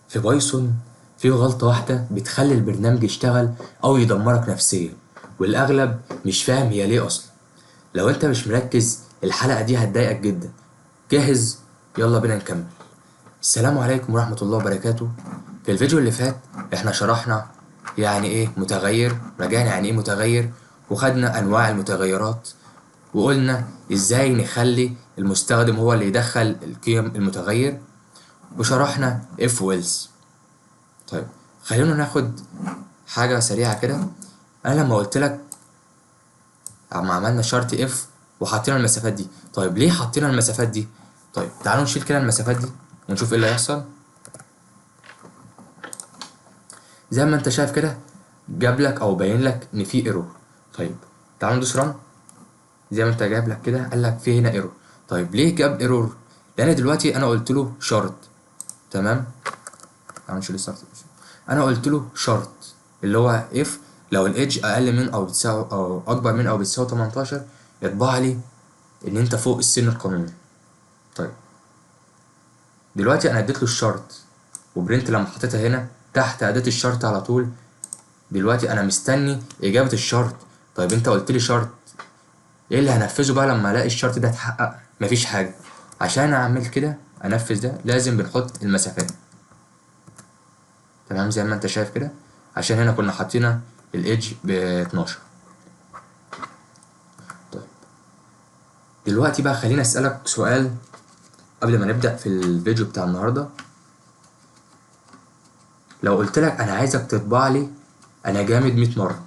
في بايثون في غلطة واحدة بتخلي البرنامج يشتغل أو يدمرك نفسيا، والأغلب مش فاهم هي ليه أصلا. لو أنت مش مركز الحلقة دي هتضايقك جدا. جاهز؟ يلا بينا نكمل. السلام عليكم ورحمة الله وبركاته. في الفيديو اللي فات احنا شرحنا يعني ايه متغير، رجعنا يعني ايه متغير، وخدنا أنواع المتغيرات، وقلنا ازاي نخلي المستخدم هو اللي يدخل القيم المتغير، وشرحنا if و else. طيب خلينا ناخد حاجة سريعة كده. أنا لما قلت لك أما عملنا شرط if وحطينا المسافات دي، طيب ليه حطينا المسافات دي؟ طيب تعالوا نشيل كده المسافات دي ونشوف ايه اللي هيحصل. زي ما انت شايف كده جاب لك او باين لك ان في ايرور. طيب تعالوا ندوس ران. زي ما انت جاب لك كده قال لك في هنا ايرور. طيب ليه جاب ايرور؟ لان دلوقتي انا قلت له شرط. تمام، تعالوا نشيل الشرط. انا قلت له شرط اللي هو if لو الايدج اقل من او بتساوي او اكبر من او بتساوي 18 يطبع لي ان انت فوق السن القانوني. طيب دلوقتي انا اديت له الشرط وبرنت لما حطيتها هنا تحت اداة الشرط على طول. دلوقتي انا مستني اجابة الشرط. طيب انت قلت لي شرط، ايه اللي هنفذه بقى لما الاقي الشرط ده اتحقق؟ مفيش حاجة. عشان اعمل كده انفذ ده لازم بنحط المسافات. تمام زي ما انت شايف كده، عشان هنا كنا حاطينها الايدج ب 12. طيب دلوقتي بقى خليني اسألك سؤال قبل ما نبدأ في الفيديو بتاع النهاردة. لو قلت لك انا عايزك تطبع لي انا جامد 100 مرة،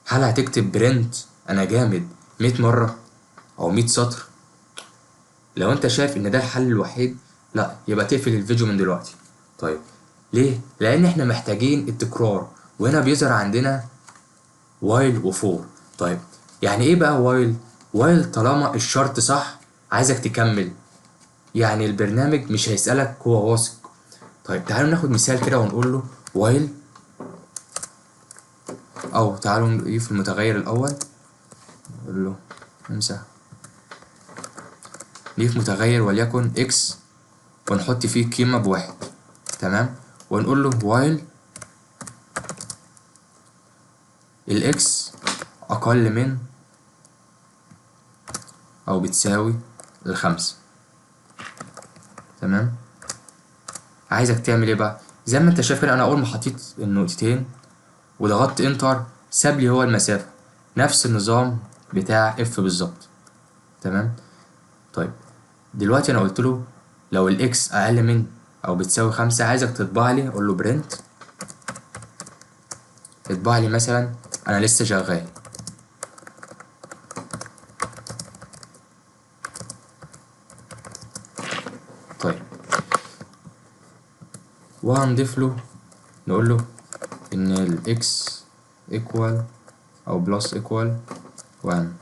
هل هتكتب برنت انا جامد 100 مرة او 100 سطر؟ لو انت شايف ان ده الحل الوحيد، لا يبقى تقفل الفيديو من دلوقتي. طيب ليه؟ لان احنا محتاجين التكرار، وهنا بيظهر عندنا وايل وفور. طيب يعني ايه بقى وايل؟ وايل طالما الشرط صح عايزك تكمل، يعني البرنامج مش هيسألك هو واثق. طيب تعالوا ناخد مثال كده ونقول له وايل، او تعالوا نضيف المتغير الاول نقول له امسح، نضيف متغير وليكن اكس ونحط فيه قيمة بواحد. تمام، ونقول له وايل الاكس اقل من او بتساوي الخمسة. تمام، عايزك تعمل ايه بقى؟ زي ما انت شايف كده انا اول ما حطيت النقطتين وضغطت انتر ساب لي هو المسافة، نفس النظام بتاع اف بالظبط. تمام. طيب دلوقتي انا قلت له لو الاكس اقل من او بتساوي 5 عايزك تطبع لي، اقول له برنت اطبع لي مثلا انا لسه شغال. طيب وهنضيف له نقول له ان الاكس ايكوال او بلس ايكوال 1.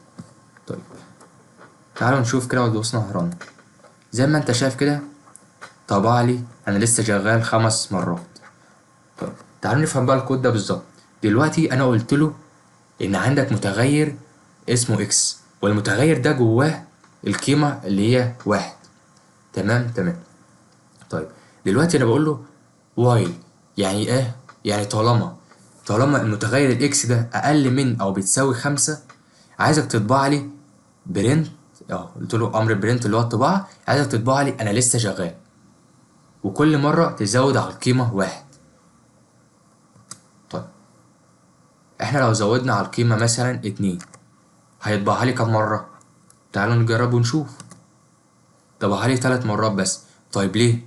طيب تعالوا نشوف كده ودوسنا رن. زي ما انت شايف كده طبع لي انا لسه شغال 5 مرات. طيب تعالوا نفهم بقى الكود ده بالظبط. دلوقتي انا قلت له ان عندك متغير اسمه اكس، والمتغير ده جواه القيمة اللي هي 1. تمام. طيب دلوقتي انا بقول له وايل، يعني ايه؟ يعني طالما المتغير الاكس ده اقل من او بتساوي 5 عايزك تطبع لي برنت. قلت له امر برنت اللي هو الطباعة، عايزك تطبع لي انا لسه شغال، وكل مرة تزود على القيمة 1. طيب احنا لو زودنا على القيمة مثلا 2 هيطبعها لي كام مرة؟ تعالوا نجرب ونشوف. طبعها لي 3 مرات بس. طيب ليه؟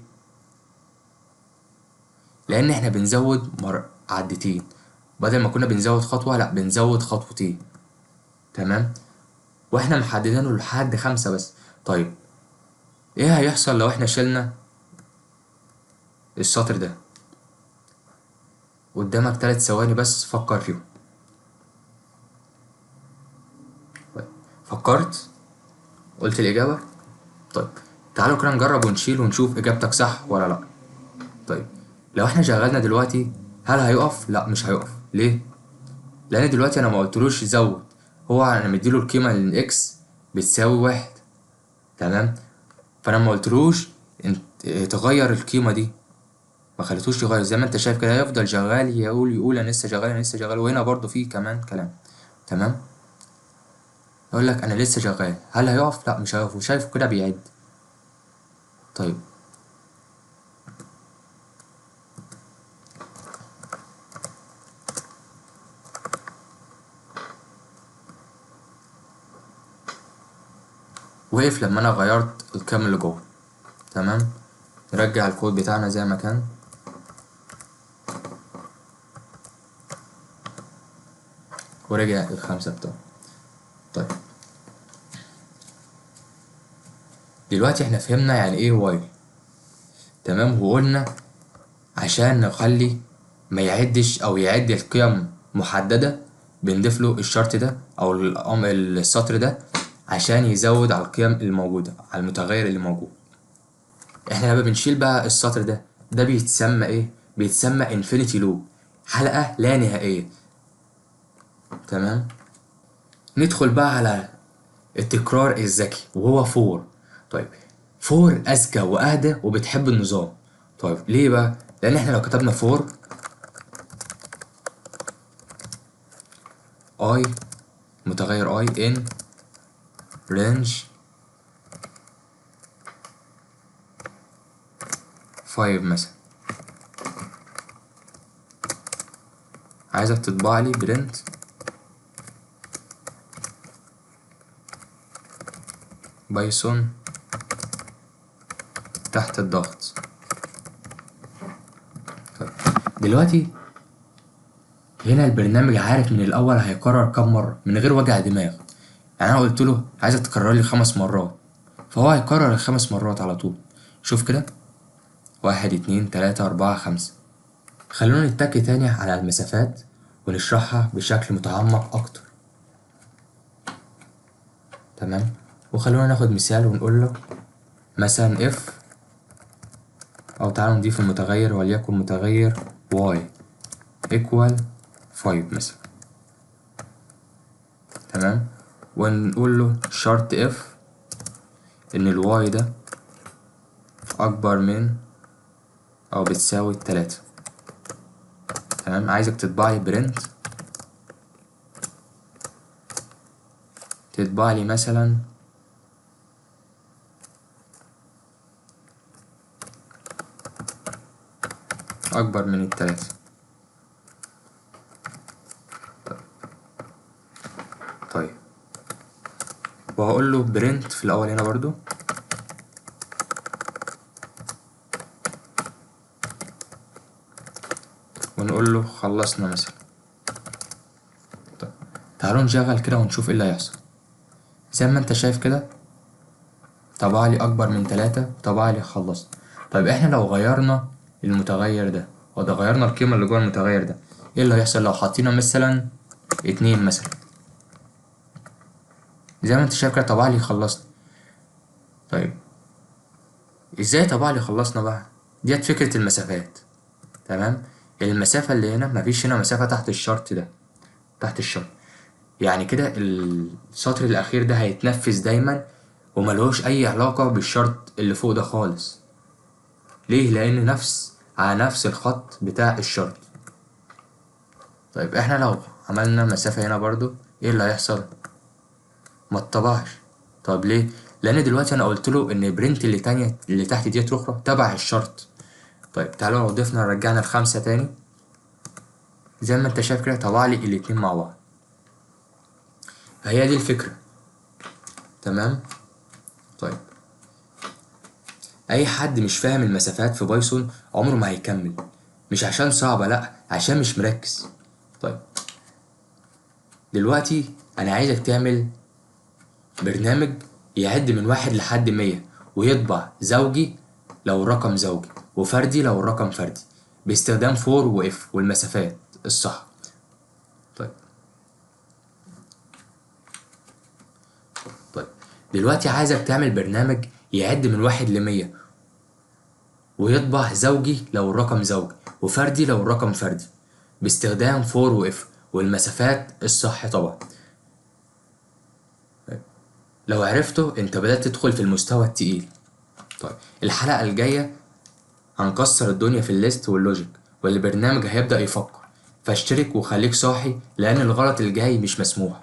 لان احنا بنزود عدتين، بدل ما كنا بنزود خطوة لا بنزود خطوتين. تمام، واحنا محددينه لحد 5 بس. طيب ايه هيحصل لو احنا شلنا السطر ده؟ قدامك 3 ثواني بس فكر فيهم. طيب. فكرت؟ قلت الإجابة؟ طيب تعالوا كده نجرب ونشيل ونشوف إجابتك صح ولا لأ. طيب لو احنا شغلنا دلوقتي هل هيقف؟ لأ مش هيقف. ليه؟ لأن دلوقتي أنا ما قلتلوش يزود، هو أنا مديله القيمة للإكس بتساوي 1. تمام، فأنا ما قلتلوش تغير القيمة دي. ما خليتوش يغير، زي ما انت شايف كده هيفضل شغال يقول انا لسه شغال انا لسه شغال، وهنا برضو في كمان كلام. تمام، يقول لك انا لسه شغال، هل هيقف؟ لا مش هيقف، وشايفه كده بيعد. طيب وقف لما انا غيرت الكام اللي جوه. تمام، نرجع الكود بتاعنا زي ما كان. ورجع الخمسة بتاعه. طيب دلوقتي احنا فهمنا يعني ايه وايل. تمام، وقلنا عشان نخلي ما يعدش او يعد القيم محددة بنضيف له الشرط ده او السطر ده عشان يزود على القيم الموجودة على المتغير اللي موجود. احنا لما بنشيل بقى السطر ده بيتسمى ايه؟ بيتسمى انفينيتي لوب، حلقة لا نهائية. تمام، ندخل بقى على التكرار الذكي وهو فور. طيب فور اذكى واهدى وبتحب النظام. طيب ليه بقى؟ لان احنا لو كتبنا فور اي، متغير اي ان رينج 5 مثلا، عايزك تطبع لي برنت بايثون تحت الضغط. طيب دلوقتي هنا البرنامج عارف من الاول هيكرر كام مره من غير وجع دماغ. يعني انا قلت له عايزك تكرر لي 5 مرات، فهو هيكرر الخمس مرات على طول. شوف كده، 1 2 3 4 5. خلونا نتك تاني على المسافات ونشرحها بشكل متعمق اكتر. تمام، وخلونا ناخد مثال ونقول له مثلا if، او تعالوا نضيف المتغير وليكن متغير y equal 5 مثلا. تمام، ونقول له شرط if ان الواي ده اكبر من او بتساوي 3. تمام، عايزك تطبع لي برنت، تطبع لي مثلا اكبر من 3. طيب وهقول له برنت في الاول هنا برضو ونقول له خلصنا مثلا. طيب تعالوا نشغل كده ونشوف ايه اللي هيحصل. زي ما انت شايف كده طبع لي اكبر من 3، طبع لي خلصنا. طيب احنا لو غيرنا المتغير ده وده غيرنا القيمة اللي جوه المتغير ده، ايه اللي هيحصل لو حطينا مثلا 2 مثلا؟ زي ما انت شايف كده طبع لي خلصنا. طيب ازاي طبع لي خلصنا بقى؟ ديت فكرة المسافات. تمام، المسافة اللي هنا مفيش هنا مسافة تحت الشرط ده، تحت الشرط. يعني كده السطر الأخير ده هيتنفذ دايما وملهوش أي علاقة بالشرط اللي فوق ده خالص. ليه؟ لأن على نفس الخط بتاع الشرط. طيب احنا لو عملنا مسافة هنا برضو ايه اللي هيحصل؟ ما اتطبعش. طب ليه؟ لأن دلوقتي أنا قلت له إن برنت اللي تانية اللي تحت ديت أخرى تبع الشرط. طيب تعالوا لو ضفنا رجعنا ال5 تاني، زي ما انت شايف كده طبع لي الاتنين مع بعض. هي دي الفكرة. تمام. طيب اي حد مش فاهم المسافات في بايثون عمره ما هيكمل، مش عشان صعبة، لا عشان مش مركز. طيب دلوقتي انا عايزك تعمل برنامج يعد من 1 لحد 100 ويطبع زوجي لو الرقم زوجي وفردي لو الرقم فردي باستخدام فور واف والمسافات الصح. طيب طيب دلوقتي عايزك تعمل برنامج يعد من 1 ل100 ويطبع زوجي لو الرقم زوجي وفردي لو الرقم فردي باستخدام فور واف والمسافات الصح طبعا. لو عرفته انت بدأت تدخل في المستوى التقيل. طيب الحلقة الجاية هنكسر الدنيا في الليست واللوجيك، والبرنامج هيبدأ يفكر. فاشترك وخليك صاحي، لأن الغلط الجاي مش مسموح.